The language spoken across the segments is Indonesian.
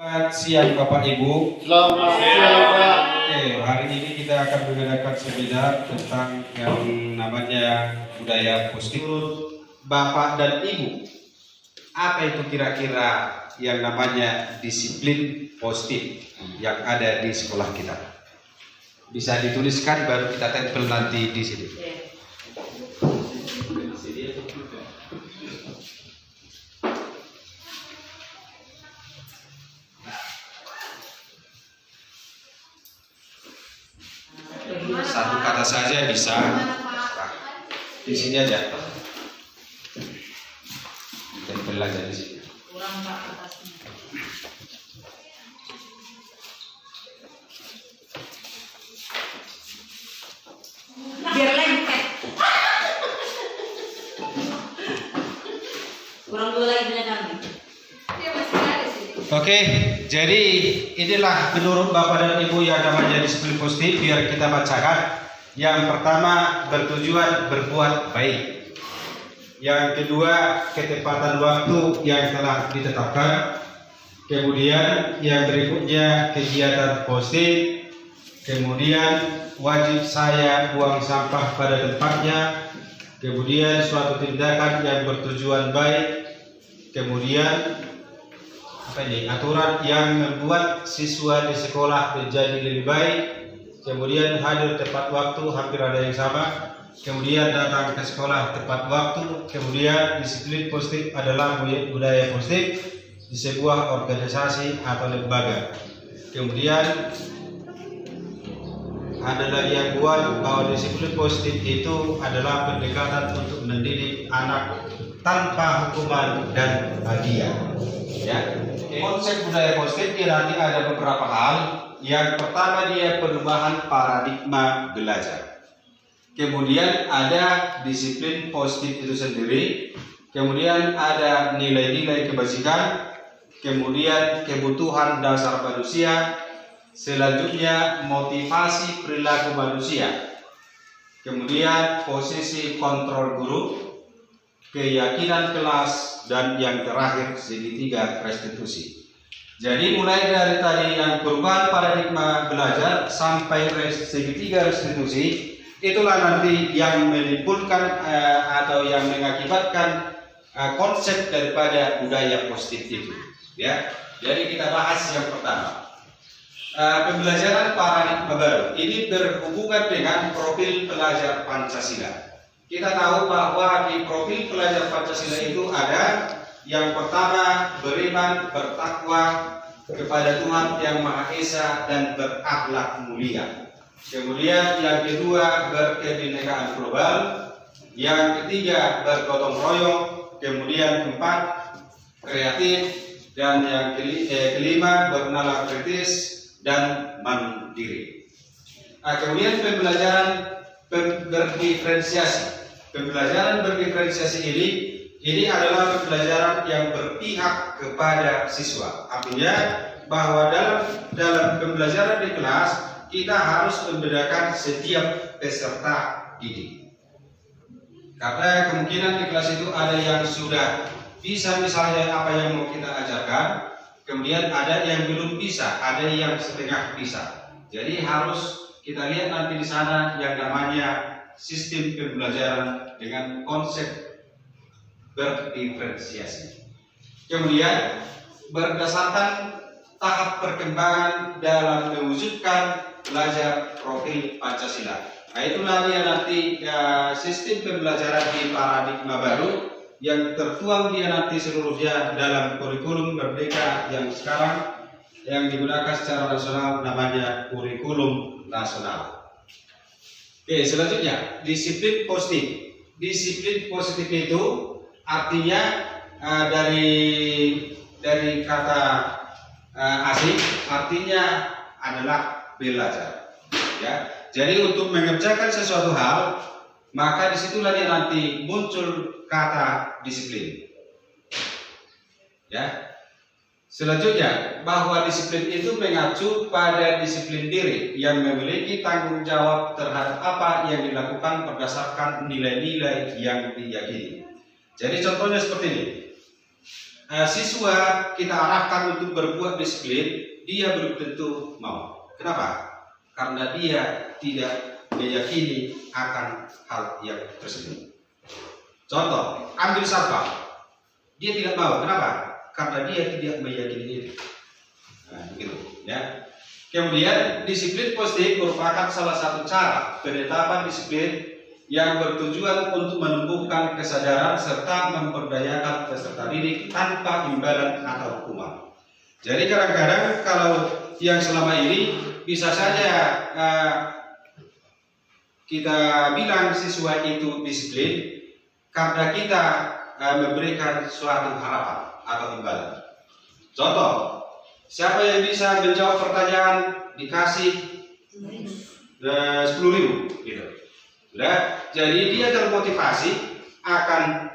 Selamat siang Bapak Ibu. Selamat siang Pak. Oke, hari ini kita akan mengadakan seminar tentang yang namanya budaya positif. Menurut Bapak dan Ibu, apa itu kira-kira yang namanya disiplin positif yang ada di sekolah kita? Bisa dituliskan baru kita tempel nanti di sini. Satu kata saja bisa. Di sini aja. Tempel aja di sini. Kurang Pak kertasnya. Biar lengket. Kurang dua lagi punya kami. Oke, jadi inilah menurut Bapak dan Ibu yang namanya disiplin positif. Biar kita bacakan. Yang pertama, bertujuan berbuat baik. Yang kedua, ketepatan waktu yang telah ditetapkan. Kemudian yang berikutnya, kegiatan positif. Kemudian wajib saya buang sampah pada tempatnya. Kemudian suatu tindakan yang bertujuan baik. Kemudian aturan yang membuat siswa di sekolah menjadi lebih baik. Kemudian hadir tepat waktu, hampir ada yang sama. Kemudian datang ke sekolah tepat waktu. Kemudian disiplin positif adalah budaya positif di sebuah organisasi atau lembaga. Kemudian ada lagi yang buat bahwa disiplin positif itu adalah pendekatan untuk mendidik anak tanpa hukuman dan hadiah. Ya. Konsep budaya positif nanti ada beberapa hal. Yang pertama, dia perubahan paradigma belajar. Kemudian ada disiplin positif itu sendiri. Kemudian ada nilai-nilai kebajikan. Kemudian kebutuhan dasar manusia. Selanjutnya motivasi perilaku manusia. Kemudian posisi kontrol guru, keyakinan kelas, dan yang terakhir segitiga restitusi. Jadi mulai dari tadi yang perubahan paradigma belajar sampai segitiga restitusi, itulah nanti yang menimbulkan atau yang mengakibatkan konsep daripada budaya positif itu. Ya, jadi kita bahas yang pertama. Pembelajaran paradigma baru ini berhubungan dengan profil pelajar Pancasila. Kita tahu bahwa di profil pelajar Pancasila itu ada yang pertama, beriman, bertakwa kepada Tuhan Yang Maha Esa dan berakhlak mulia. Kemudian yang kedua, berkebinekaan global. Yang ketiga, bergotong royong. Kemudian keempat, kreatif. Dan yang kelima, bernalar kritis dan mandiri. Kemudian pembelajaran berdiferensiasi. Pembelajaran berdiferensiasi ini adalah pembelajaran yang berpihak kepada siswa. Artinya bahwa dalam pembelajaran di kelas kita harus membedakan setiap peserta didik. Karena kemungkinan di kelas itu ada yang sudah bisa misalnya apa yang mau kita ajarkan, kemudian ada yang belum bisa, ada yang setengah bisa. Jadi harus kita lihat nanti di sana yang namanya sistem pembelajaran dengan konsep berdiferensiasi. Kemudian berdasarkan tahap perkembangan dalam mewujudkan belajar profil Pancasila. Nah, itulah dia nanti sistem pembelajaran di paradigma baru yang tertuang dia nanti seluruhnya dalam kurikulum Merdeka yang sekarang yang digunakan secara nasional namanya kurikulum nasional. Oke, selanjutnya disiplin positif. Disiplin positif itu artinya dari kata asing artinya adalah belajar. Ya, jadi untuk mengerjakan sesuatu hal maka disitulah dia nanti muncul kata disiplin. Ya. Selanjutnya, bahwa disiplin itu mengacu pada disiplin diri yang memiliki tanggung jawab terhadap apa yang dilakukan berdasarkan nilai-nilai yang diyakini. Jadi contohnya seperti ini. siswa kita arahkan untuk berbuat disiplin, dia belum tentu mau. Kenapa? Karena dia tidak meyakini akan hal yang tersebut. Contoh, ambil sampah, dia tidak mau. Kenapa? Karena dia tidak meyakini itu. Nah, begitu, ya. Kemudian disiplin positif merupakan salah satu cara penetapan disiplin yang bertujuan untuk menumbuhkan kesadaran serta memberdayakan peserta didik tanpa imbalan atau hukuman. Jadi kadang-kadang kalau yang selama ini bisa saja kita bilang siswa itu disiplin karena kita memberikan suatu harapan atau imbalan. Contoh, siapa yang bisa menjawab pertanyaan dikasih 10.000 gitu. Sudah, jadi dia termotivasi akan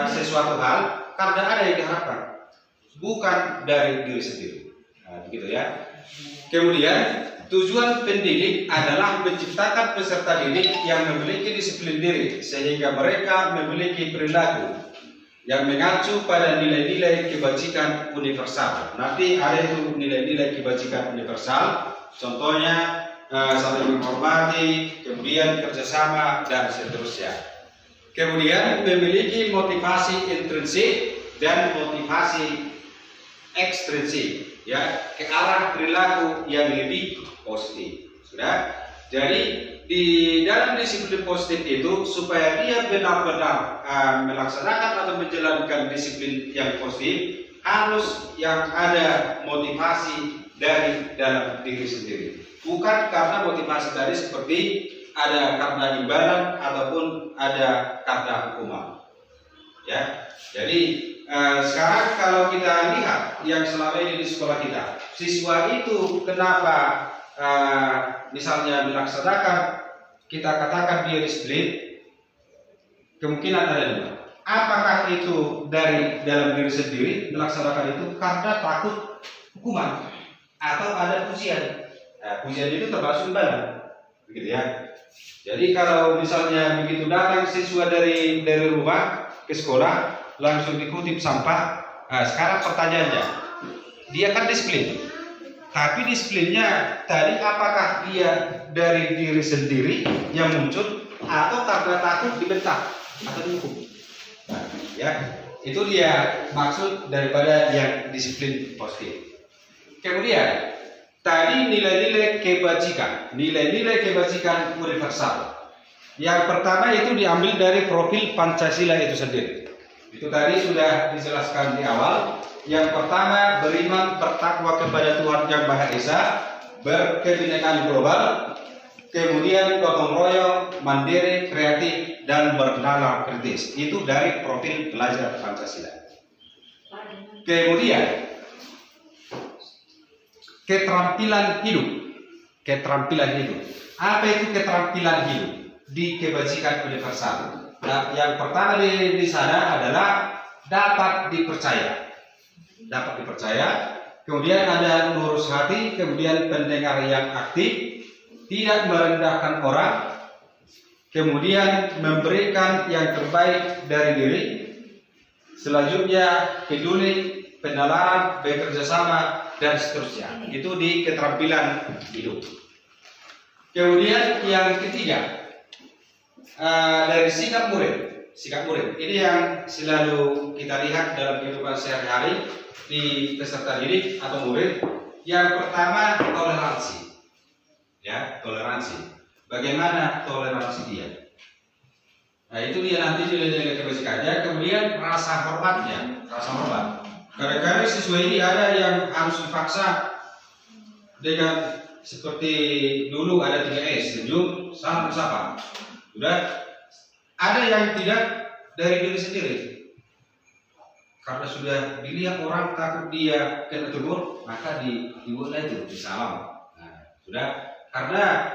sesuatu hal karena ada yang diharapkan, bukan dari diri sendiri. Nah, begitu ya. Kemudian tujuan pendidik adalah menciptakan peserta didik yang memiliki disiplin diri sehingga mereka memiliki perilaku yang mengacu pada nilai-nilai kebajikan universal. Nanti ada itu nilai-nilai kebajikan universal, contohnya saling menghormati, kemudian kerjasama dan seterusnya. Kemudian memiliki motivasi intrinsik dan motivasi ekstrinsik, ya, ke arah perilaku yang lebih positif. Sudah. Jadi di dalam disiplin positif itu supaya dia benar-benar melaksanakan atau menjalankan disiplin yang positif harus yang ada motivasi dari dalam diri sendiri. Bukan karena motivasi tadi seperti ada karena imbalan ataupun ada karena hukuman. Ya, jadi sekarang kalau kita lihat yang selama ini di sekolah kita, siswa itu kenapa misalnya melaksanakan, kita katakan dia disiplin, kemungkinan ada dua. Apakah itu dari dalam diri sendiri melaksanakan itu karena takut hukuman atau ada pujian? Nah, pujian itu termasuk imbalan, begitu ya. Jadi kalau misalnya begitu datang siswa dari rumah ke sekolah langsung dikutip sampah, nah, sekarang pertanyaannya, dia kan disiplin, tapi disiplinnya tadi apakah dia dari diri sendiri yang muncul atau karena takut dibentak atau dihukum? Nah, ya, itu dia maksud daripada yang disiplin positif. Kemudian tadi nilai-nilai kebajikan universal. Yang pertama itu diambil dari profil Pancasila itu sendiri. Itu tadi sudah dijelaskan di awal. Yang pertama, beriman bertakwa kepada Tuhan Yang Maha Esa, berkebinekaan global, kemudian gotong royong, mandiri, kreatif, dan bernalar kritis. Itu dari profil pelajar Pancasila. Kemudian keterampilan hidup. Apa itu keterampilan hidup di kebajikan universal? Nah, yang pertama di sana adalah dapat dipercaya. Kemudian ada lurus hati, kemudian pendengar yang aktif, tidak merendahkan orang, kemudian memberikan yang terbaik dari diri. Selanjutnya peduli, penalaran, bekerja sama, dan seterusnya. Itu di keterampilan hidup. Kemudian yang ketiga, dari sikap murid. Ini yang selalu kita lihat dalam kehidupan sehari-hari di peserta didik atau murid. Yang pertama, toleransi. Ya, toleransi. Bagaimana toleransi dia? Nah, itu dia nanti nilai-nilai kebajikannya. Kemudian rasa hormatnya, Kadang-kadang siswa ini ada yang harus dipaksa dengan seperti dulu ada 3S, senyum, salam, bersapa. Sudah. Ada yang tidak dari diri sendiri. Karena sudah dilihat orang takut dia kena tegur, maka dibuatlah itu disalam. Nah, sudah. Karena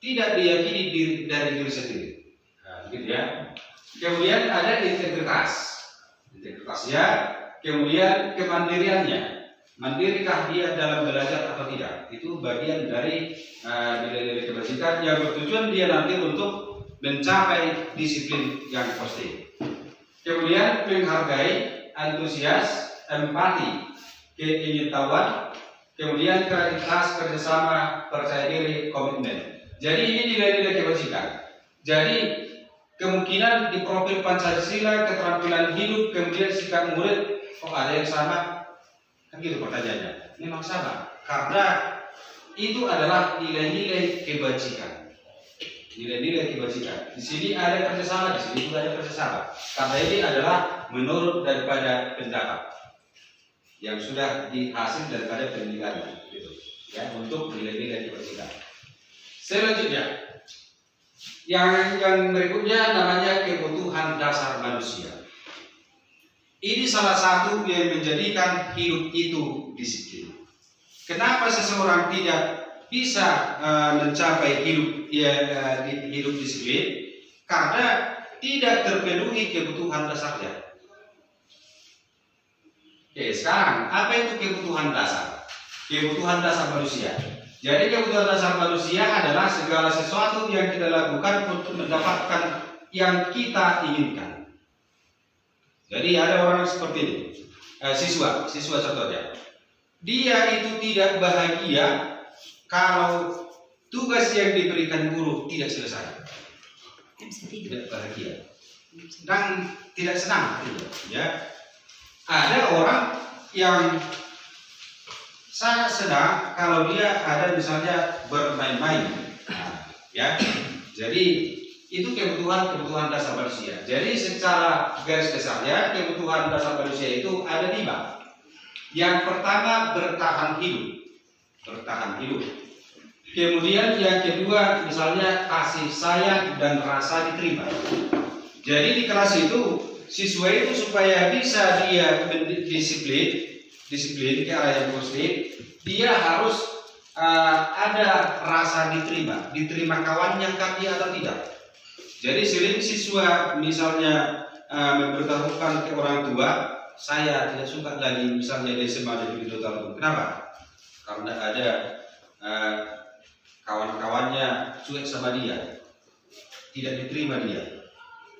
tidak diyakini dari diri sendiri. Nah, begitu ya. Kemudian ada integritasnya. Kemudian kemandiriannya, mandirikah dia dalam belajar atau tidak? Itu bagian dari nilai-nilai kebajikan yang bertujuan dia nanti untuk mencapai disiplin yang positif. Kemudian menghargai antusias, empati, keingintahuan, kemudian kreativitas, kerjasama, percaya diri, komitmen. Jadi ini nilai-nilai kebajikan. Jadi kemungkinan di profil Pancasila, keterampilan hidup, kemudian sikap murid, kok ada yang sama? Kan gitu pertanyaannya. Memang sama, karena itu adalah nilai-nilai kebajikan. Nilai-nilai kebajikan. Di sini ada kerjasama, di sini juga ada kerjasama. Karena ini adalah menurut daripada pendapat yang sudah dihasil daripada penelitian, gitu. Ya, untuk nilai-nilai kebajikan. Selanjutnya, yang berikutnya namanya kebutuhan dasar manusia. Ini salah satu yang menjadikan hidup itu disiplin. Kenapa seseorang tidak bisa mencapai hidup disiplin? Karena tidak terpenuhi kebutuhan dasarnya. Oke, sekarang apa itu kebutuhan dasar? Kebutuhan dasar manusia. Jadi kebutuhan dasar manusia adalah segala sesuatu yang kita lakukan untuk mendapatkan yang kita inginkan. Jadi ada orang seperti ini, siswa contohnya. Dia itu tidak bahagia kalau tugas yang diberikan guru tidak selesai. Tidak bahagia dan tidak senang. Ya, ada orang yang sangat senang kalau dia ada misalnya bermain-main, ya. Jadi itu kebutuhan dasar manusia. Jadi secara garis besarnya kebutuhan dasar manusia itu ada 5. Yang pertama bertahan hidup. Kemudian yang kedua misalnya kasih sayang dan rasa diterima. Jadi di kelas itu siswa itu supaya bisa dia disiplin ke arah yang positif, dia harus ada rasa diterima kawannya dia atau tidak. Jadi sering siswa misalnya memberitahukan ke orang tua, saya tidak suka lagi misalnya di SMA di 2 tahun. Kenapa? Karena ada kawan-kawannya cuek sama dia, tidak diterima dia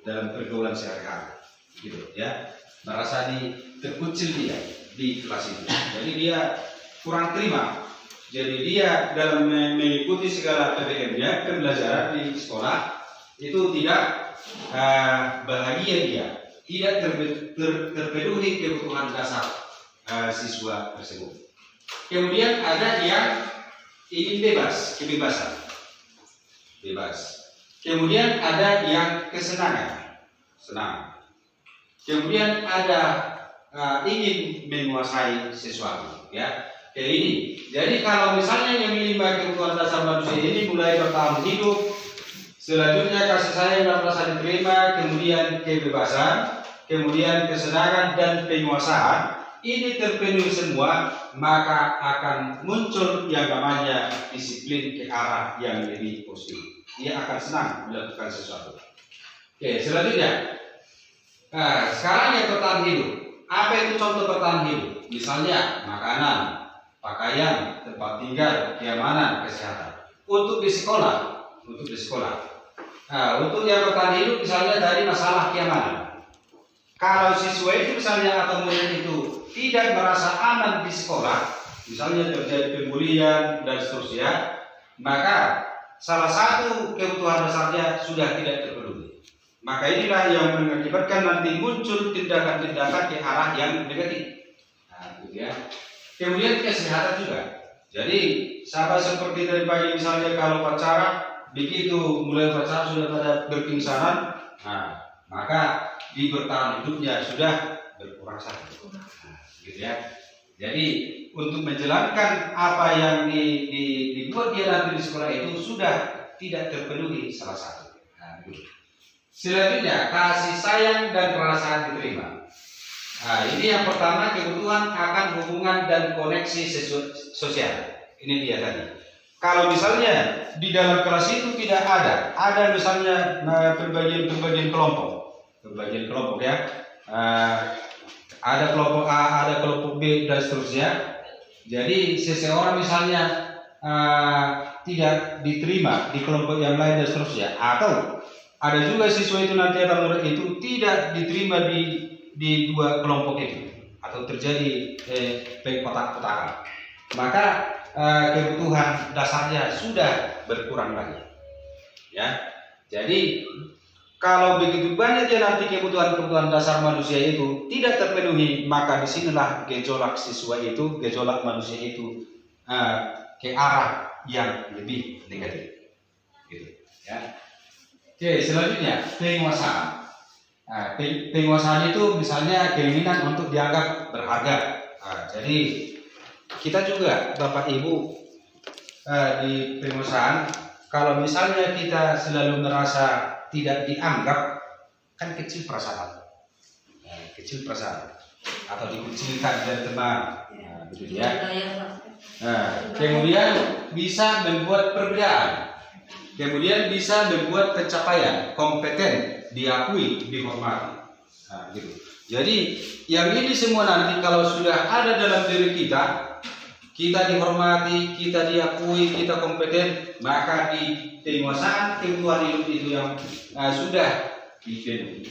dalam pergaulan sehari-hari, gitu ya, merasa terkucil dia di kelas itu. Jadi dia kurang terima. Jadi dia dalam mengikuti segala PBM-nya, pembelajaran di sekolah itu tidak bahagia dia, tidak terpenuhi kebutuhan dasar siswa tersebut. Kemudian ada yang ingin kebebasan. Kemudian ada yang senang. Kemudian ada ingin menguasai sesuatu, ya. Kayak ini. Jadi kalau misalnya yang 5 kebutuhan dasar manusia ini mulai bertahan hidup, selanjutnya kasih sayang dan rasa diterima, kemudian kebebasan, kemudian kesenangan dan penguasaan, ini terpenuhi semua, maka akan muncul yang namanya disiplin ke arah yang lebih positif. Dia akan senang melakukan sesuatu. Oke, selanjutnya. Nah, sekarang yang bertahan hidup. Apa itu contoh bertahan hidup? Misalnya makanan, pakaian, tempat tinggal, keamanan, kesehatan. Untuk di sekolah. Nah, untuk yang bertahan hidup misalnya dari masalah keamanan. Kalau siswa itu misalnya atau murid itu tidak merasa aman di sekolah, misalnya terjadi pembulian dan seterusnya, maka salah satu kebutuhan dasarnya sudah tidak terpenuhi. Maka inilah yang mengakibatkan nanti muncul tindakan-tindakan ke arah yang negatif. Nah, gitu ya. Kemudian kesehatan juga. Jadi sama seperti tadi pagi misalnya kalau pacaran, begitu mulai pacaran sudah pada berpingsanan, nah, maka di bertahan hidupnya sudah berkurang sakit. Nah, gitu ya. Jadi untuk menjalankan apa yang dibuat dia nanti di sekolah itu sudah tidak terpenuhi salah satu. Nah, gitu. Selanjutnya kasih sayang dan rasa diterima. Nah, ini yang pertama kebutuhan akan hubungan dan koneksi sosial. Ini dia tadi. Kalau misalnya di dalam kelas itu tidak ada misalnya pembagian kelompok ya. Ada kelompok A, ada kelompok B dan seterusnya. Jadi seseorang misalnya tidak diterima di kelompok yang lain dan seterusnya, atau ada juga siswa itu nanti atau murid itu tidak diterima di di dua kelompok itu atau terjadi kotak-kotakan, maka kebutuhan dasarnya sudah berkurang lagi. Ya, jadi kalau begitu banyaknya nanti kebutuhan dasar manusia itu tidak terpenuhi, maka disinilah gejolak siswa itu, gejolak manusia itu ke arah yang lebih negatif. Gitu, ya. Oke, selanjutnya penguasaan. Nah, penguasaan itu misalnya keinginan untuk dianggap berharga. Nah, jadi kita juga Bapak Ibu di penguasaan, kalau misalnya kita selalu merasa tidak dianggap, kan kecil perasaan, kecil perasaan, atau dikucilkan dari teman, begitu ya. Nah, kemudian bisa membuat perbedaan, kemudian bisa membuat pencapaian, kompeten, diakui, dihormati. Nah, gitu. Jadi yang ini semua nanti kalau sudah ada dalam diri kita, kita dihormati, kita diakui, kita kompeten, maka di penguasaan kebutuhan hidup itu yang sudah dipenuhi.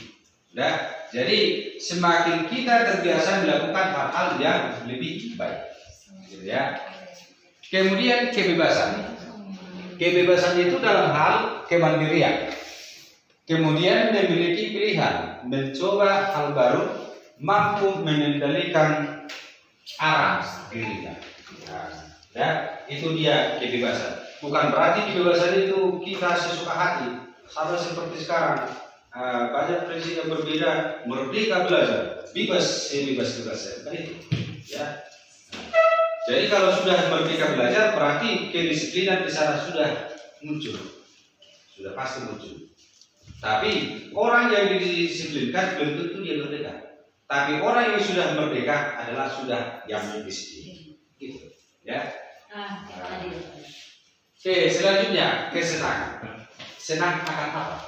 Nah, jadi semakin kita terbiasa melakukan hal-hal yang lebih baik, gitu ya. Kemudian kebebasan. Kebebasan itu dalam hal kemandirian. Kemudian memiliki pilihan, mencoba hal baru, mampu mengendalikan arah dirinya. Nah, itu dia kebebasan. Bukan berarti kebebasan itu kita sesuka hati. Sama seperti sekarang, banyak prinsip yang berbeda. Merdeka belajar, bebas sebebas-bebasnya. Ya. Jadi kalau sudah merdeka belajar, berarti kedisiplinan di sana sudah muncul, sudah pasti muncul. Tapi orang yang didisiplinkan belum tentu dia merdeka. Tapi orang yang sudah merdeka adalah sudah yang disiplin. Gitu, ya. Oke, selanjutnya kesenangan. Senang akan apa?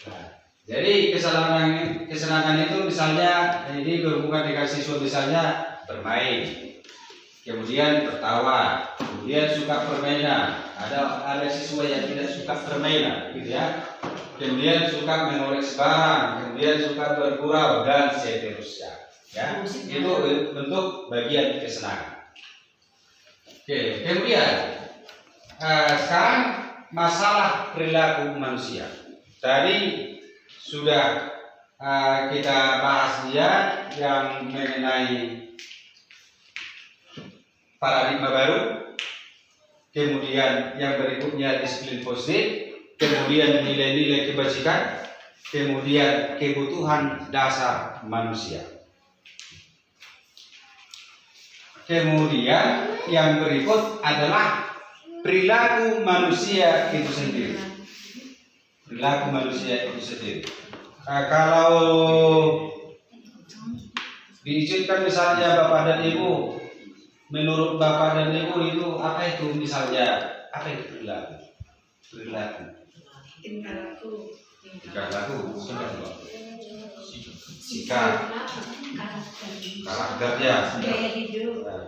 Nah, jadi kesenangan itu misalnya ini berhubungan dengan siswa, misalnya bermain, kemudian tertawa, kemudian suka permainan. Ada siswa yang tidak suka permainan, gitu ya. Kemudian suka mengoleksi barang, kemudian suka bergurau dan seterusnya. Ya, itu bentuk bagian kesenangan. Oke, kemudian sekarang masalah perilaku manusia. Tadi sudah kita bahas dia yang mengenai paradigma baru, kemudian yang berikutnya disiplin positif, kemudian nilai-nilai kebajikan, kemudian kebutuhan dasar manusia. Kemudian yang berikut adalah perilaku manusia itu sendiri. Perilaku manusia itu sendiri. Kalau diizinkan misalnya Bapak dan Ibu, menurut Bapak dan Ibu itu apa itu misalnya? Apa itu perilaku? Perilaku. Tingkah laku, sikap, karakternya,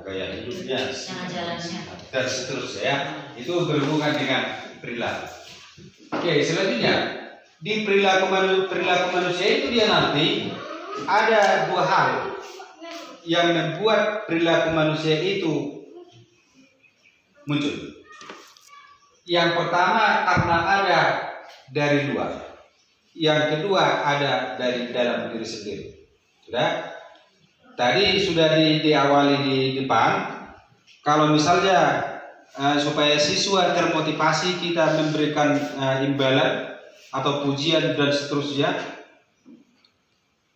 gaya hidupnya, dan seterusnya. Itu berhubungan dengan perilaku. Oke, selanjutnya di perilaku manusia itu dia nanti ada dua hal yang membuat perilaku manusia itu muncul. Yang pertama karena ada dari luar, yang kedua ada dari dalam diri sendiri. Sudah? Tadi sudah diawali di depan. Kalau misalnya supaya siswa termotivasi, kita memberikan imbalan atau pujian dan seterusnya,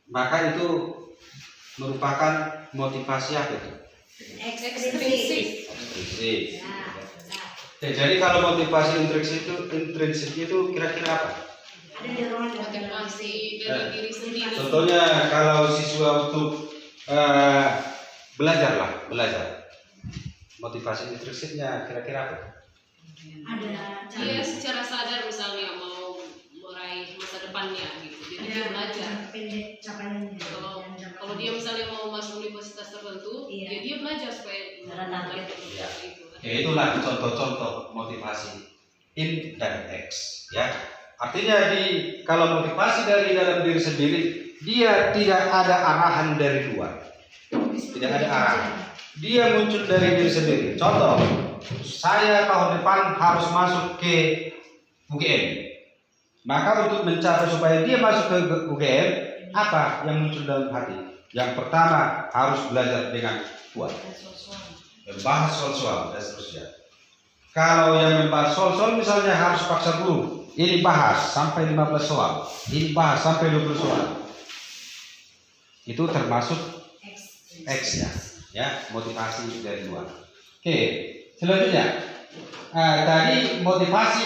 maka itu merupakan motivasi apa itu? Ekstrinsik. Jadi kalau motivasi intrinsik itu kira-kira apa? Motivasi dari diri sendiri. Contohnya kalau siswa untuk belajar. Motivasi intrinsiknya kira-kira apa? Dia secara sadar misalnya mau meraih masa depannya gitu. Jadi dia belajar. Kalau dia misalnya mau masuk universitas tertentu, ya dia belajar supaya mendapatkan itu. Ya, itulah contoh-contoh motivasi in dan X, ya. Artinya kalau motivasi dari dalam diri sendiri dia tidak ada arahan dari luar, tidak ada arahan. Dia muncul dari diri sendiri. Contoh, saya tahun depan harus masuk ke UGM. Maka untuk mencapai supaya dia masuk ke UGM, apa yang muncul dalam hati? Yang pertama harus belajar dengan kuat, membahas soal-soal dan seterusnya. Kalau yang membahas soal-soal misalnya harus paksa guru, ini bahas sampai 15 soal, ini bahas sampai 20 soal. Itu termasuk X-nya, ya, motivasi dari luar. Oke, selanjutnya tadi motivasi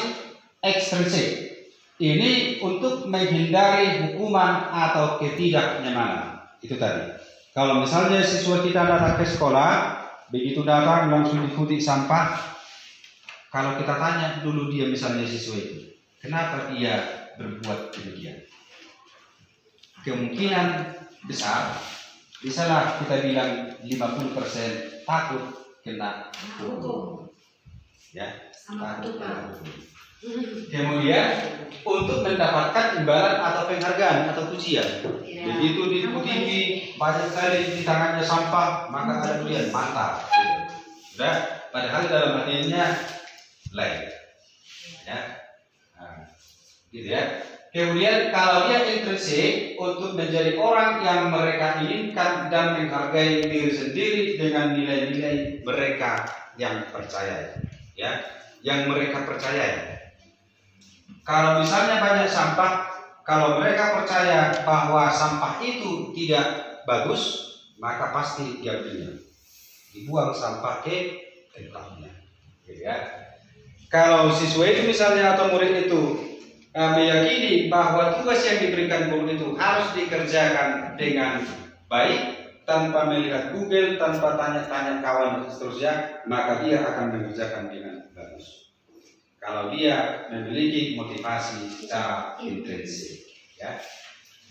ekstrinsik. Ini untuk menghindari hukuman atau ketidaknyamanan. Itu tadi. Kalau misalnya siswa kita datang ke sekolah, begitu datang langsung diikuti sampah. Kalau kita tanya dulu dia misalnya siswa itu, kenapa dia berbuat demikian? Kemungkinan besar, bisalah kita bilang 50% takut kena hukum. Ya, takut kena hukum. Kemudian untuk mendapatkan imbalan atau penghargaan atau pujian, begitu diikuti banyak kali di tangannya sampah, maka ada pujian mantap. Sudah, padahal dalam hatinya lain, ya, gitu ya. Kemudian kalau dia intrinsik untuk menjadi orang yang mereka inginkan dan menghargai diri sendiri dengan nilai-nilai mereka yang percaya, ya, yang mereka percaya. Kalau misalnya banyak sampah, kalau mereka percaya bahwa sampah itu tidak bagus, maka pasti diambilnya, dibuang sampah ke tempatnya, gitu ya. Kalau siswa itu misalnya atau murid itu meyakini bahwa tugas yang diberikan guru itu harus dikerjakan dengan baik, tanpa melihat Google, tanpa tanya-tanya kawan dan seterusnya, maka dia akan mengerjakan dengan bagus. Kalau dia memiliki motivasi secara intrinsik, ya,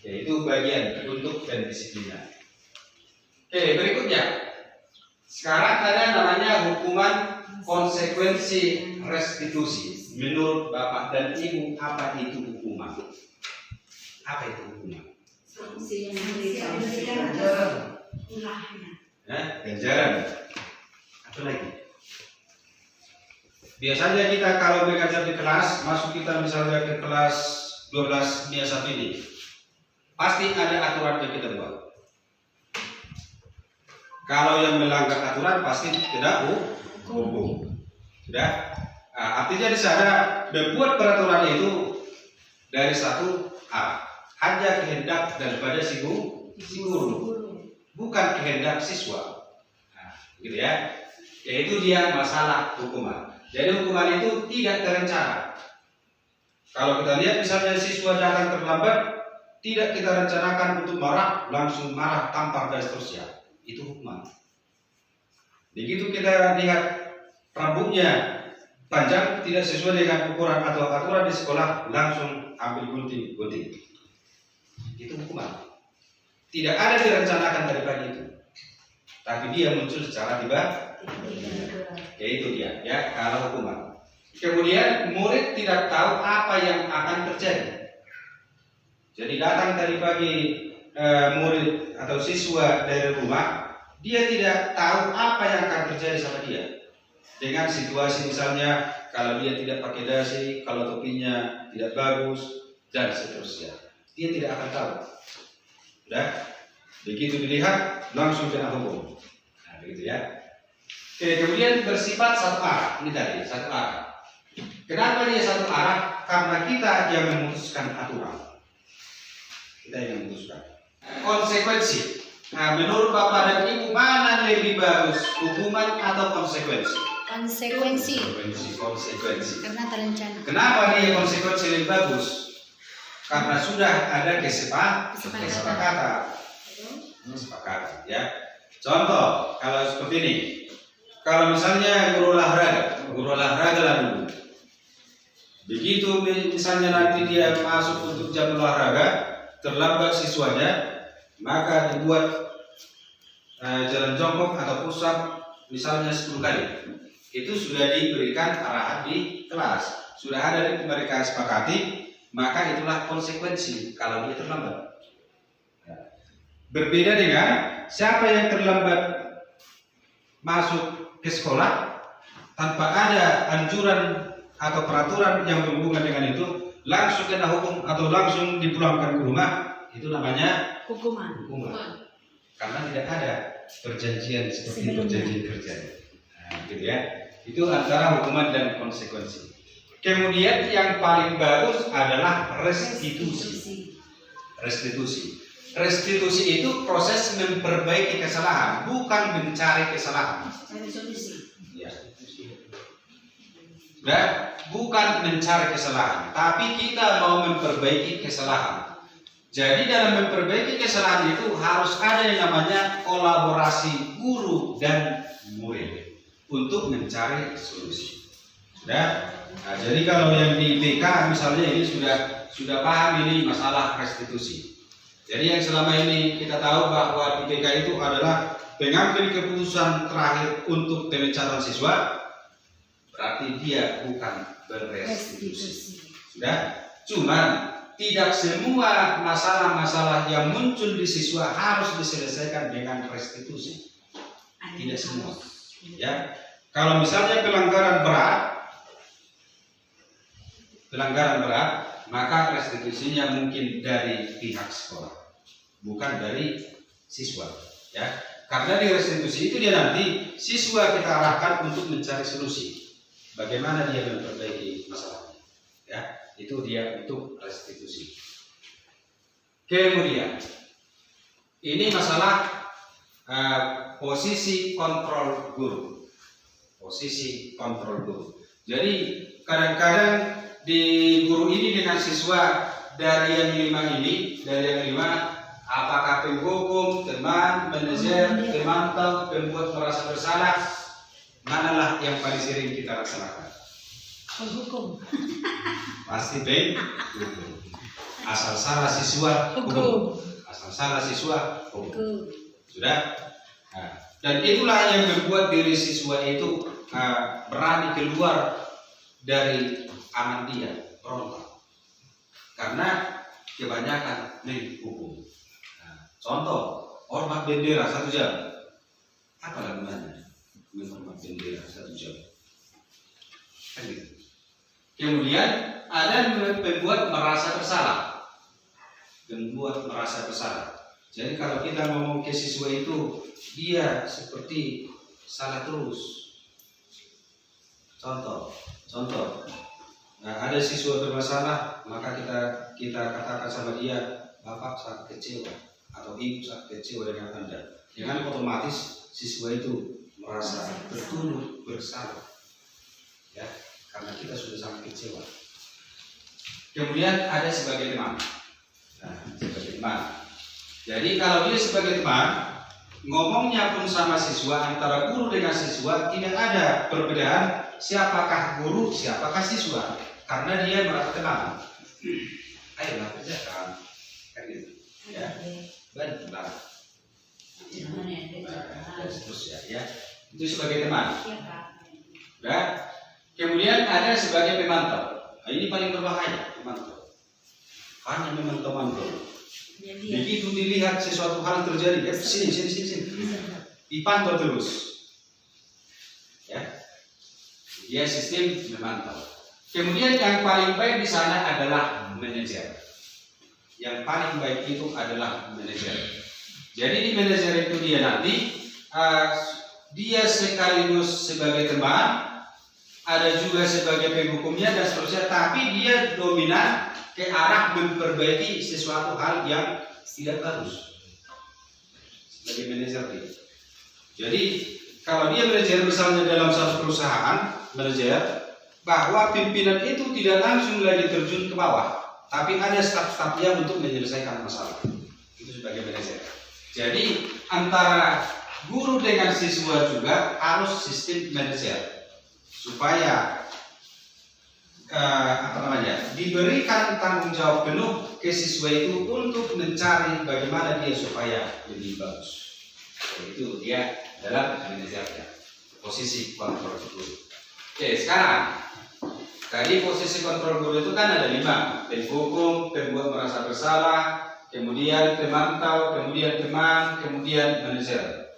yaitu bagian untuk pendisiplinan. Oke, berikutnya. Sekarang ada namanya hukuman konsekuensi restitusi. Menurut Bapak dan Ibu, apa itu hukuman? Apa itu hukuman? Sanksi yang diberikan atas ulahnya. Ganjaran. Apa lagi? Biasanya kita kalau mengajar di kelas, masuk kita misalnya ke kelas 12 biasa ini, pasti ada aturan yang kita buat. Kalau yang melanggar aturan pasti tidak hukum. Sudah? Artinya di sana membuat peraturan itu dari satu arah, hanya kehendak daripada si guru, bukan kehendak siswa. Gitu ya. Yaitu dia masalah hukuman. Jadi hukuman itu tidak terencana. Kalau kita lihat misalnya siswa datang terlambat, tidak kita rencanakan untuk marah, langsung marah, tampar dan seterusnya. Itu hukuman. Begitu kita lihat rambutnya panjang, tidak sesuai dengan ukuran atau aturan di sekolah, langsung ambil gunting. Itu hukuman. Tidak ada direncanakan daripada itu, tapi dia muncul secara tiba-tiba. Yaitu dia, ya, kalau hukuman. Kemudian murid tidak tahu apa yang akan terjadi. Jadi datang tadi pagi murid atau siswa dari rumah, dia tidak tahu apa yang akan terjadi sama dia. Dengan situasi misalnya kalau dia tidak pakai dasi, kalau topinya tidak bagus dan seterusnya, dia tidak akan tahu. Sudah, begitu dilihat langsung kena hukum. Nah, begitu ya. Oke, kemudian bersifat satu arah. Ini tadi satu arah. Kenapa dia satu arah? Karena kita yang memutuskan aturan. Kita yang memutuskan. Konsekuensi. Nah, menurut Bapak dan Ibu, mana lebih bagus, hukuman atau konsekuensi? Konsekuensi. Konsekuensi. Karena terencana. Kenapa dia konsekuensi lebih bagus? Karena sudah ada kesepakatan. Ya. Contoh, kalau seperti ini. Kalau misalnya guru olahraga lah dulu. Begitu misalnya nanti dia masuk untuk jam olahraga, terlambat siswanya, maka dibuat jalan jongkok atau push up misalnya 10 kali. Itu sudah diberikan arahan di kelas, sudah ada mereka sepakati, maka itulah konsekuensi kalau dia terlambat. Berbeda dengan siapa yang terlambat masuk ke sekolah tanpa ada anjuran atau peraturan yang berhubungan dengan itu, langsung kena hukum atau langsung dipulangkan ke rumah, itu namanya Hukuman. hukuman. Karena tidak ada perjanjian seperti Sebelumnya. perjanjian kerja. Nah, gitu ya. Itu antara hukuman dan konsekuensi. Kemudian yang paling bagus adalah restitusi. Restitusi. Restitusi itu proses memperbaiki kesalahan, bukan mencari kesalahan. Cari solusi. Ya. Dan bukan mencari kesalahan, tapi kita mau memperbaiki kesalahan. Jadi dalam memperbaiki kesalahan itu harus ada yang namanya kolaborasi guru dan murid untuk mencari solusi. Sudah? Nah, jadi kalau yang di BK misalnya ini sudah paham ini masalah restitusi. Jadi yang selama ini kita tahu bahwa di BK itu adalah pengambil keputusan terakhir untuk pemecatan siswa, berarti dia bukan berestitusi. Sudah? Cuman tidak semua masalah-masalah yang muncul di siswa harus diselesaikan dengan restitusi. Tidak semua. Ya. Kalau misalnya pelanggaran berat, maka restitusinya mungkin dari pihak sekolah, bukan dari siswa. Ya. Karena di restitusi itu dia nanti siswa kita arahkan untuk mencari solusi. Bagaimana dia memperbaiki masalahnya. Ya. Itu dia untuk restitusi. Kemudian ini masalah posisi kontrol guru. Posisi kontrol guru. Jadi kadang-kadang di guru ini dengan siswa dari yang 5 ini, dari yang 5, apakah penghukum, teman, manajer, pemantau, pembuat merasa bersalah, manalah yang paling sering kita laksanakan? Penghukum. Pasti hukum. Asal salah siswa hukum. Asal salah siswa hukum. Sudah? Nah, dan itulah yang membuat diri siswa itu berani keluar dari aman dia, frontal. Karena kebanyakan menghukum. Nah, contoh, hormat bendera 1 jam. Apa lagunya? Menghormat bendera 1 jam. Kan gitu. Kemudian ada yang membuat merasa bersalah. Membuat merasa bersalah. Jadi kalau kita ngomong ke siswa itu, dia seperti salah terus. Contoh. Nah, ada siswa bermasalah, maka kita katakan sama dia, Bapak sangat kecewa atau Ibu sangat kecewa dengan Anda. Dengan otomatis siswa itu merasa bertuduh bersalah. Ya. Karena kita sudah sangat kecewa. Kemudian ada sebagai teman. Nah, sebagai teman. Jadi kalau dia sebagai teman, ngomongnya pun sama siswa, antara guru dengan siswa tidak ada perbedaan siapakah guru, siapakah siswa. Karena dia merasa teman. Ayolah kerjakan. Kayak gitu. Ya. Bantulah. Dan seterusnya ya. Itu sebagai teman. Dan kemudian ada sebagai pemantau. Nah, ini paling berbahaya, pemantau. Hanya memantau-mantau. Begitu dilihat sesuatu hal terjadi, ya, sini. Dipantau terus. Ya. Dia sistem memantau. Kemudian yang paling baik di sana adalah manajer. Yang paling baik itu adalah manajer. Jadi di manajer itu dia nanti dia sekaligus sebagai teman, ada juga sebagai penghukumnya dan seterusnya, tapi dia dominan ke arah memperbaiki sesuatu hal yang tidak bagus sebagai manajer dia. Jadi kalau dia manajer misalnya dalam satu perusahaan, manajer, bahwa pimpinan itu tidak langsung lagi terjun ke bawah, tapi ada staf-stafnya untuk menyelesaikan masalah. Itu sebagai manajer. Jadi antara guru dengan siswa juga harus sistem manajer supaya diberikan tanggung jawab penuh ke siswa itu untuk mencari bagaimana dia supaya lebih bagus. Itu dia dalam manajernya, posisi kontrol guru. Oke, sekarang tadi posisi kontrol guru itu kan ada 5: penghukum, pembuat merasa bersalah, kemudian pemantau, kemudian teman, kemudian manajer.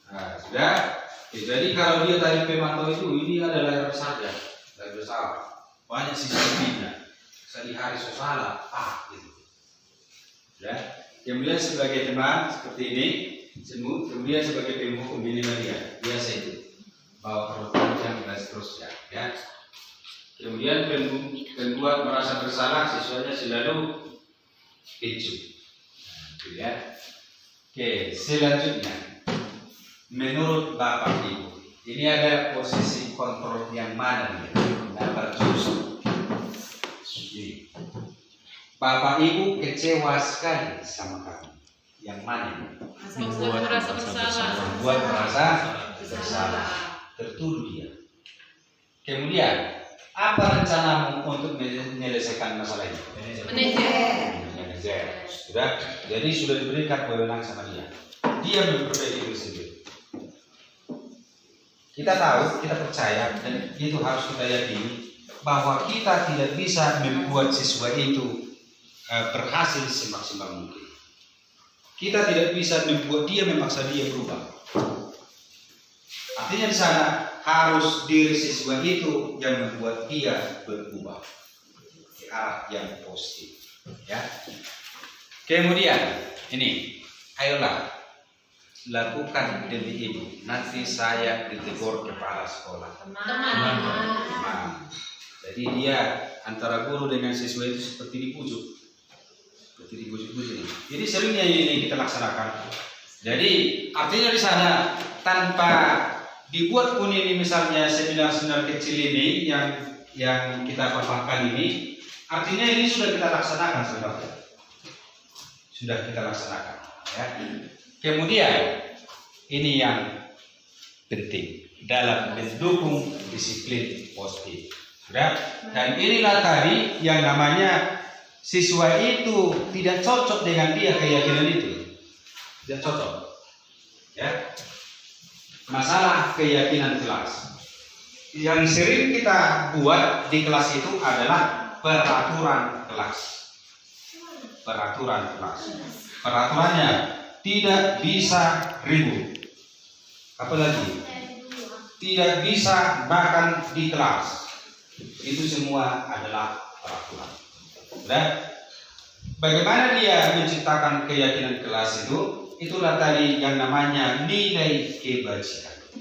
Nah, sudah. Jadi kalau dia tadi pemantau itu, ini adalah error saja, tidak bersalah. Banyak sistemnya. Sehari salah, gitu. Ya. Kemudian sebagai teman seperti ini, kemudian sebagai penghukum ini dia biasa itu bawa perpanjang dan seterusnya. Ya. Kemudian pembuat merasa bersalah, siswanya selalu picu. Ya. Oke, selanjutnya. Menurut Bapak Ibu, ini ada posisi kontrol yang mana nih? Dapat jurus. Ini. Bapak Ibu kecewa sekali sama kamu. Yang mana nih? Membuat merasa bersalah. Membuat merasa bersalah. Tertuduh dia. Kemudian, apa rencanamu untuk menyelesaikan masalah ini? Manajer. Sudah. Jadi sudah diberikan wewenang sama dia. Dia memperbaiki diri sendiri. Kita tahu, kita percaya, dan itu harus kita yakini bahwa kita tidak bisa membuat siswa itu berhasil semaksimal mungkin. Kita tidak bisa membuat dia, memaksa dia berubah. Artinya di sana harus diri siswa itu yang membuat dia berubah ke arah yang positif. Ya. Kemudian ini, ayolah. Lakukan demi ibu. Nanti saya ditegur kepala sekolah. Teman. Jadi dia antara guru dengan siswa itu seperti dipujuk. Seperti dipujuk-pujuk. Jadi seringnya ini kita laksanakan. Jadi artinya di sana tanpa dibuat pun ini misalnya seminar-seminar kecil ini yang kita paparkan ini, artinya ini sudah kita laksanakan sebenarnya. Sudah kita laksanakan. Ya. Kemudian ini yang penting dalam mendukung disiplin positif. Sudah? Dan inilah tadi yang namanya siswa itu tidak cocok dengan dia keyakinan itu. Tidak cocok. Ya. Masalah keyakinan kelas. Yang sering kita buat di kelas itu adalah peraturan kelas. Peraturan kelas. Peraturannya tidak bisa ribut. Apalagi tidak bisa makan di kelas. Itu semua adalah peraturan. Dan bagaimana dia menciptakan keyakinan kelas itu? Itulah tadi yang namanya nilai kebajikan.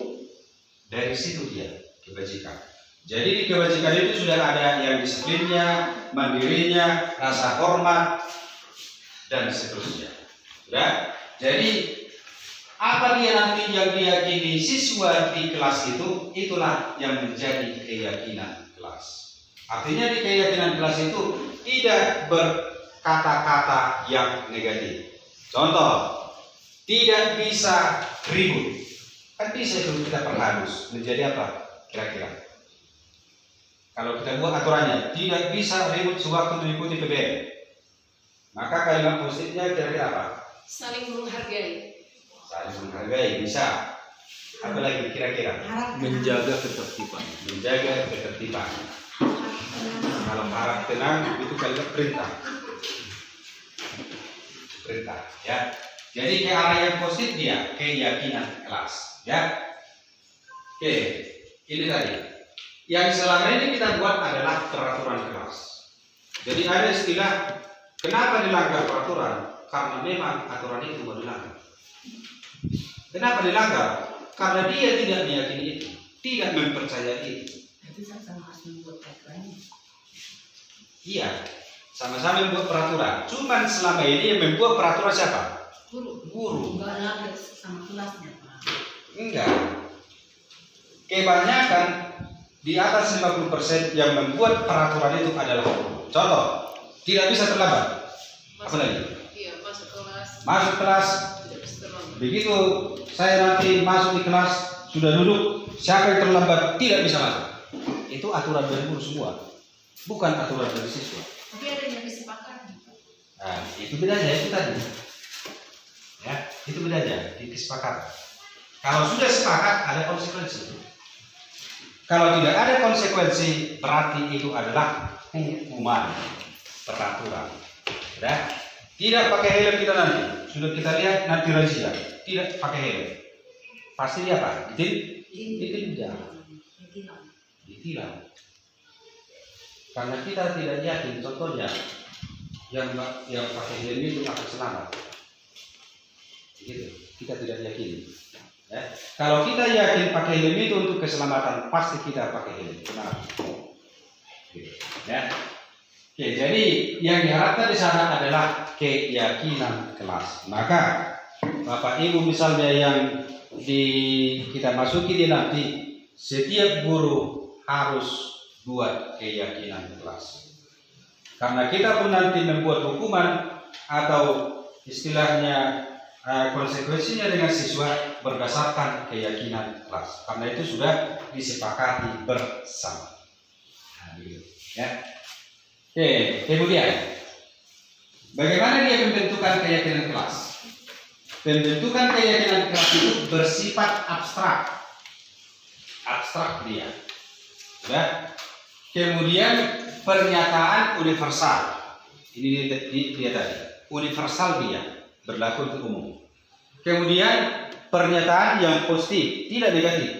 Dari situ dia kebajikan. Jadi di kebajikan itu sudah ada yang disiplinnya, mandirinya, rasa hormat, dan seterusnya. Sudah? Jadi apa dia nanti yang diyakini siswa di kelas itu, itulah yang menjadi keyakinan kelas. Artinya di keyakinan kelas itu tidak berkata-kata yang negatif. Contoh, tidak bisa ribut. Kan bisa itu kita perhalus menjadi apa? Kira-kira. Kalau kita buat aturannya, tidak bisa ribut sewaktu mengikuti PBM. Maka kalimat positifnya kira-kira apa? Saling menghargai. Saling menghargai bisa. Apa lagi kira-kira? Menjaga ketertiban. Menjaga ketertiban. Kalau harap tenang itu kalimat perintah. Perintah, ya. Jadi ke arah yang positif dia keyakinan kelas, ya. Oke, ini tadi. Yang selama ini kita buat adalah peraturan kelas. Jadi ada istilah kenapa dilanggar peraturan? Karena memang aturan itu mau dilanggar. Kenapa dilanggar? Karena dia tidak meyakini itu, tidak mempercayai itu. Itu sama harus membuat peraturannya. Iya, sama-sama membuat peraturan. Cuman selama ini yang membuat peraturan siapa? Guru. Enggak lagi sama kelasnya, Pak. Enggak. Kebanyakan di atas 50% yang membuat peraturan itu adalah guru. Contoh, tidak bisa terlambat. Apa lagi? Iya, masuk kelas. Masuk kelas. Tidak bisa terlambat. Begitu saya nanti masuk di kelas, sudah duduk, siapa yang terlambat tidak bisa masuk. Itu aturan dari guru semua, bukan aturan dari siswa. Tapi ada yang kesepakatan. Nah, itu bedanya itu tadi. Ya, itu bedanya di kesepakatan. Kalau sudah sepakat ada konsekuensi. Kalau tidak ada konsekuensi berarti itu adalah hukuman, peraturan. Ya. Tidak pakai helm kita nanti. Sudah kita lihat nanti razia. Tidak pakai helm. Pasti dia apa? Ditindak. Ditilang. Karena kita tidak yakin, contohnya yang pakai helm itu akan selamat. Gitu. Kita tidak yakin. Ya. Kalau kita yakin pakai helm itu untuk keselamatan, pasti kita pakai helm. Kenapa? Gitu. Ya. Oke, jadi yang diharapkan di sana adalah keyakinan kelas. Maka Bapak Ibu misalnya yang kita masuki di nanti, setiap guru harus buat keyakinan kelas. Karena kita pun nanti membuat hukuman atau istilahnya konsekuensinya dengan siswa berdasarkan keyakinan kelas. Karena itu sudah disepakati bersama. Nah, gitu, ya. Oke, kemudian bagaimana dia membentukkan keyakinan kelas? Pembentukan keyakinan kelas itu bersifat abstrak. Abstrak dia. Ya. Kemudian pernyataan universal. Ini dia tadi. Universal dia, berlaku untuk umum. Kemudian pernyataan yang positif, tidak negatif.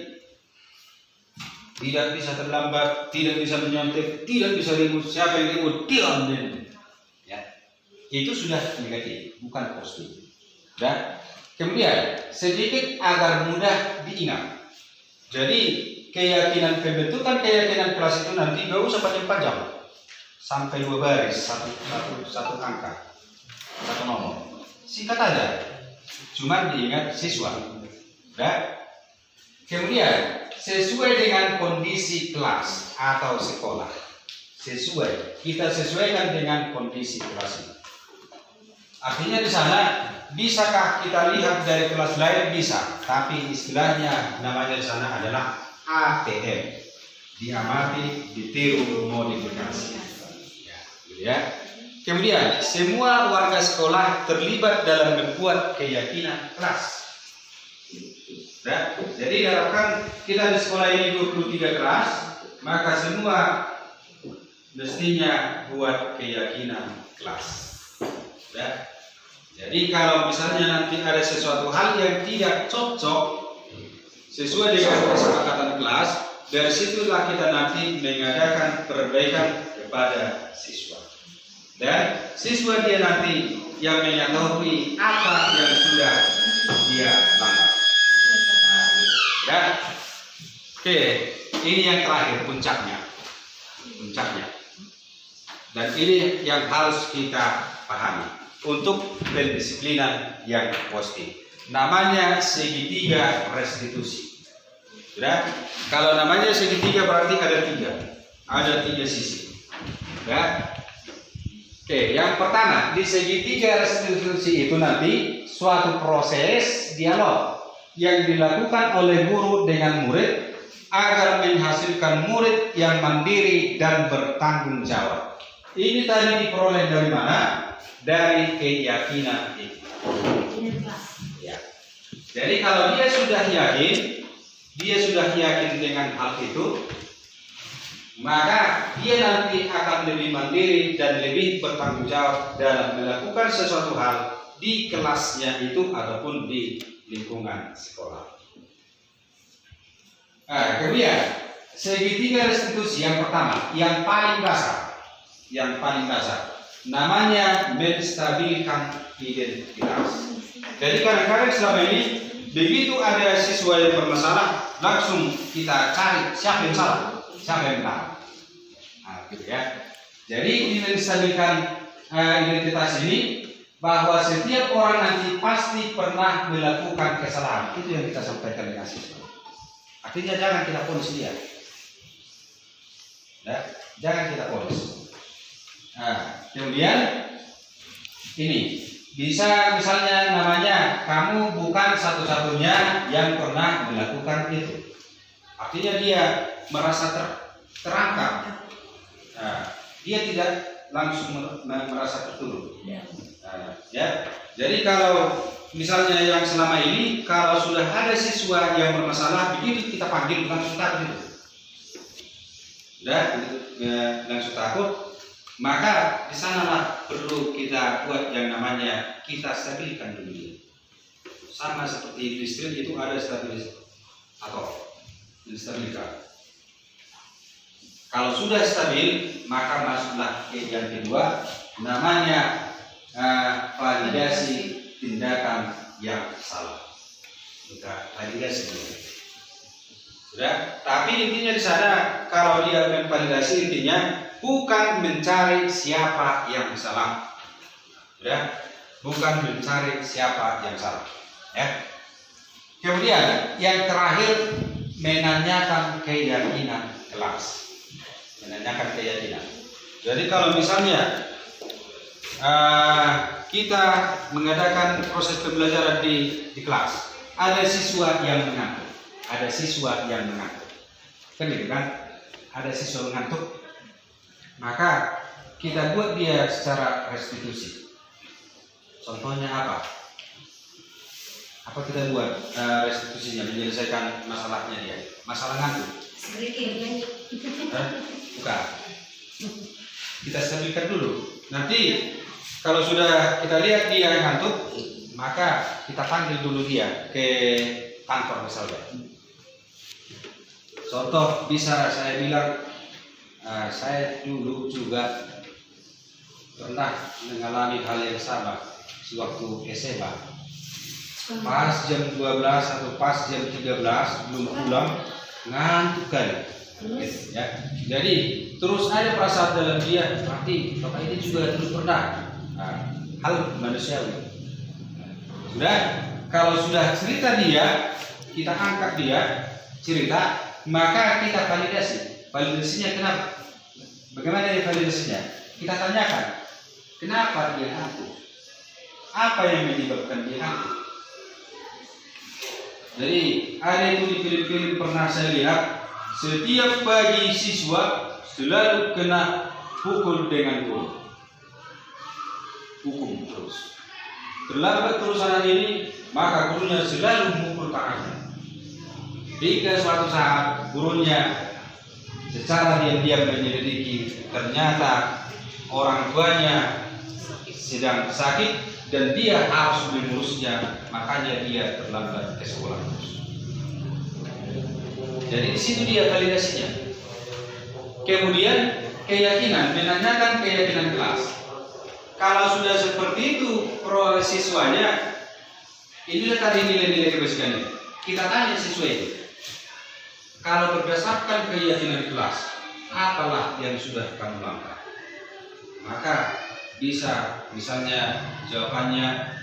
Tidak bisa terlambat, tidak bisa menyontek, tidak bisa ribut. Siapa yang ribut, diam. Ya. Itu sudah negatif, bukan positif. Dan kemudian sedikit agar mudah diingat. Jadi pembentukan keyakinan kelas itu nanti gak usah panjang-panjang, sampai 2 baris, satu angka, satu nomor. Singkat aja, cuma diingat siswa. Dan kemudian sesuai dengan kondisi kelas atau sekolah. Kita sesuaikan dengan kondisi kelas ini. Artinya di sana, bisakah kita lihat dari kelas lain? Bisa, tapi istilahnya namanya di sana adalah ATM, diamati, ditiru, modifikasi. Ya. Kemudian semua warga sekolah terlibat dalam membuat keyakinan kelas. Ya. Jadi diharapkan kita di sekolah ini 23 kelas, maka semua mestinya buat keyakinan kelas. Ya. Jadi kalau misalnya nanti ada sesuatu hal yang tidak cocok sesuai dengan kesepakatan kelas, dari situlah kita nanti mengadakan perbaikan kepada siswa. Dan siswa dia nanti yang mengetahui apa yang sudah dia langgar. Ya. Oke, ini yang terakhir puncaknya. Dan ini yang harus kita pahami untuk pendisiplinan yang positif. Namanya segitiga restitusi. Ya. Kalau namanya segitiga berarti ada tiga sisi. Ya. Oke, yang pertama di segitiga restitusi itu nanti suatu proses dialog yang dilakukan oleh guru dengan murid agar menghasilkan murid yang mandiri dan bertanggung jawab. Ini tadi diperoleh dari mana? Dari keyakinan itu. Ya. Jadi kalau dia sudah yakin dengan hal itu, maka dia nanti akan lebih mandiri dan lebih bertanggung jawab dalam melakukan sesuatu hal di kelasnya itu ataupun di lingkungan sekolah. Nah, kemudian segitiga restitusi yang pertama, yang paling dasar, namanya menstabilkan identitas. Jadi kadang-kadang selama ini begitu ada siswa yang bermasalah, langsung kita cari siapa yang salah, siapa yang benar. Nah, gitu ya. Jadi menstabilkan identitas ini, bahwa setiap orang nanti pasti pernah melakukan kesalahan. Itu yang kita sampaikan dengan siswa. Artinya jangan kita ponis dia. Ya, jangan kita ponis. Nah, kemudian ini bisa misalnya namanya kamu bukan satu-satunya yang pernah melakukan itu. Artinya dia merasa terangkat. Nah, dia tidak langsung merasa tertuduh. Ya, jadi kalau misalnya yang selama ini kalau sudah ada siswa yang bermasalah begitu kita panggil langsung takut itu, udah langsung takut. Maka di sanalah perlu kita buat yang namanya kita stabilkan dulu dia. Sama seperti listrik itu ada stabilisator, menstabilkan. Kalau sudah stabil, maka masuklah ke yang kedua, namanya validasi tindakan yang salah. Kita validasi dulu. Sudah, tapi intinya di sana kalau dia memvalidasi intinya bukan mencari siapa yang salah. Sudah, bukan mencari siapa yang salah. Ya. Kemudian yang terakhir menanyakan keyakinan kelas. Menanyakan keyakinan. Jadi kalau misalnya kita mengadakan proses pembelajaran di kelas, ada siswa yang mengantuk, kan gitu kan? Ada siswa mengantuk, maka kita buat dia secara restitusi. Contohnya apa? Apa kita buat restitusinya, menyelesaikan masalahnya dia? Masalah ngantuk. Bukan. Kita stabilkan dulu. Nanti kalau sudah kita lihat dia ngantuk, maka kita panggil dulu dia ke kantor misalnya. Contoh bisa saya bilang, saya dulu juga pernah mengalami hal yang sama sewaktu SMA. Pas jam 12 atau pas jam 13 belum pulang, ngantuk kali. Ya. Jadi terus ada perasaan dalam dia, berarti bapak ini juga terus pernah hal manusiawi. Sudah, kalau sudah cerita dia, kita angkat dia cerita, maka kita validasi. Validasinya kenapa? Bagaimana dia validasinya? Kita tanyakan, kenapa dia ngantuk? Apa yang menyebabkan dia ngantuk? Jadi ada itu di film-film pernah saya lihat. Setiap pagi siswa selalu kena pukul dengan guru. Hukum terus. Terlambat terus anak ini, maka gurunya selalu memukul tangannya. Hingga suatu saat gurunya secara diam-diam menyelidiki, ternyata orang tuanya sedang sakit dan dia harus mengurusnya, makanya dia terlambat ke sekolah terus. Jadi di situ dia validasinya. Kemudian keyakinan, menanyakan keyakinan kelas. Kalau sudah seperti itu proses siswanya, inilah tadi nilai-nilai kebajikannya. Kita tanya siswa itu, kalau berdasarkan keyakinan kelas, apalah yang sudah kamu lakukan? Maka bisa misalnya jawabannya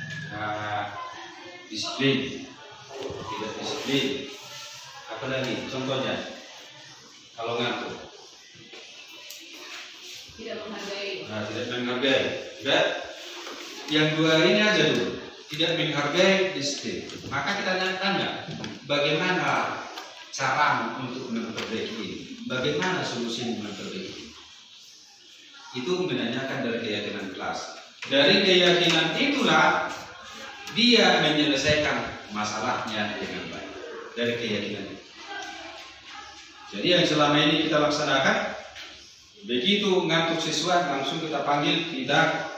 disiplin, tidak disiplin. Apa lagi? Contohnya, kalau ngantuk, Tidak menghargai. tidak menghargai. Sudah, yang dua ini aja dulu. Tidak menghargai disiplin. Maka kita tanya, bagaimana cara untuk memperbaiki ini? Bagaimana solusi memperbaiki ini? Itu menanyakan dari keyakinan kelas. Dari keyakinan itulah dia menyelesaikan masalahnya dengan baik. Dari keyakinan itu. Jadi yang selama ini kita laksanakan, begitu ngantuk siswa langsung kita panggil, kita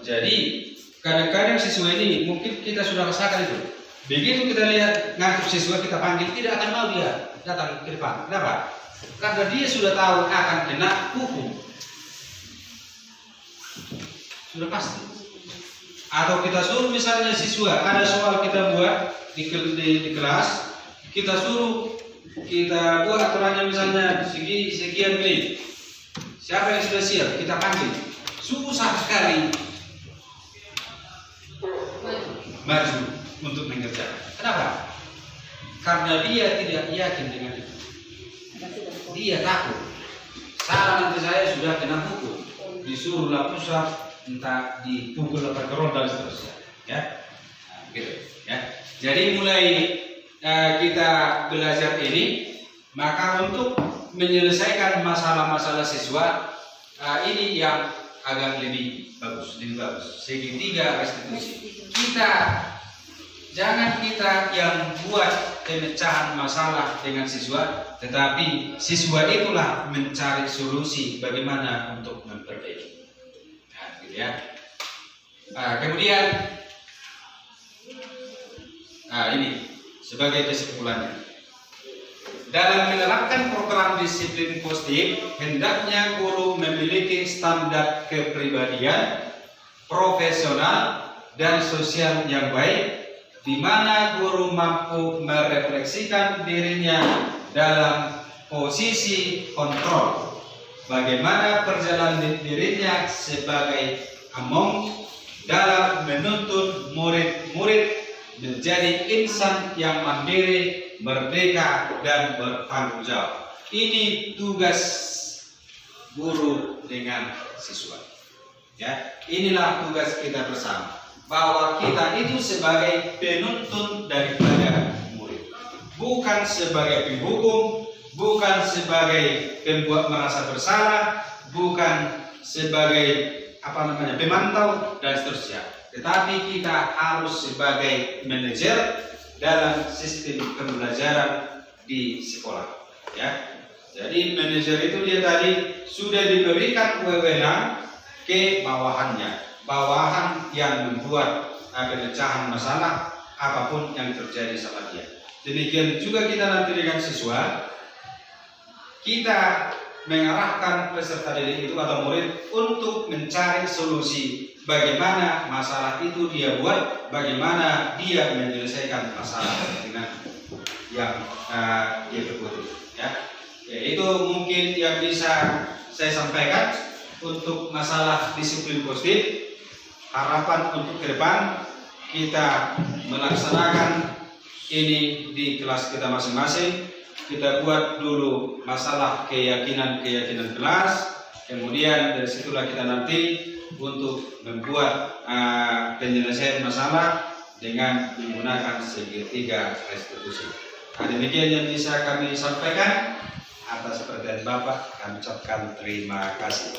jadi kadang-kadang siswa ini mungkin kita sudah rasakan itu. Begitu kita lihat ngantuk siswa, kita panggil, tidak akan mau dia datang ke depan. Kenapa? Karena dia sudah tahu akan kena hukum. Sudah pasti. Atau kita suruh misalnya siswa ada soal kita buat di kelas, kita suruh kita buat aturannya misalnya sekian menit. Siapa yang sudah siap kita panggil. Susah sekali maju untuk mengerjakan. Kenapa? Karena dia tidak yakin dengan itu. Dia takut. Salah nanti saya sudah kena pukul, disuruh pusat, entah dipukul apa keron dan seterusnya. Ya, nah, gitu. Ya. Jadi mulai kita belajar ini, maka untuk menyelesaikan masalah-masalah siswa ini yang agak lebih bagus. Segitiga restitusi. Jangan kita yang buat pemecahan masalah dengan siswa, tetapi siswa itulah mencari solusi bagaimana untuk memperbaiki. Nah, gitu ya. Kemudian ini sebagai kesimpulannya. Dalam menerapkan program disiplin positif, hendaknya guru memiliki standar kepribadian, profesional, dan sosial yang baik, di mana guru mampu merefleksikan dirinya dalam posisi kontrol, bagaimana perjalanan dirinya sebagai among dalam menuntun murid-murid menjadi insan yang mandiri, merdeka, dan bertanggung jawab. Ini tugas guru dengan siswa. Ya, inilah tugas kita bersama. Bahwa kita itu sebagai penuntun daripada murid, bukan sebagai penghukum, bukan sebagai pembuat merasa bersalah, bukan sebagai pemantau dan seterusnya. Tetapi kita harus sebagai manajer dalam sistem pembelajaran di sekolah. Ya, jadi manajer itu dia tadi sudah diberikan wewenang ke bawahannya, bawahan yang membuat pemecahan masalah apapun yang terjadi sama dia. Demikian juga kita nanti dengan siswa, kita mengarahkan peserta didik itu atau murid untuk mencari solusi bagaimana masalah itu dia buat, bagaimana dia menyelesaikan masalah dengan yang dia berbuat. Ya, itu mungkin yang bisa saya sampaikan untuk masalah disiplin positif. Harapan untuk ke depan kita melaksanakan ini di kelas kita masing-masing. Kita buat dulu masalah keyakinan kelas, kemudian dari situlah kita nanti untuk membuat penyelesaian masalah dengan menggunakan segitiga restitusi. Demikian yang bisa kami sampaikan. Atas perhatian Bapak, kami ucapkan terima kasih.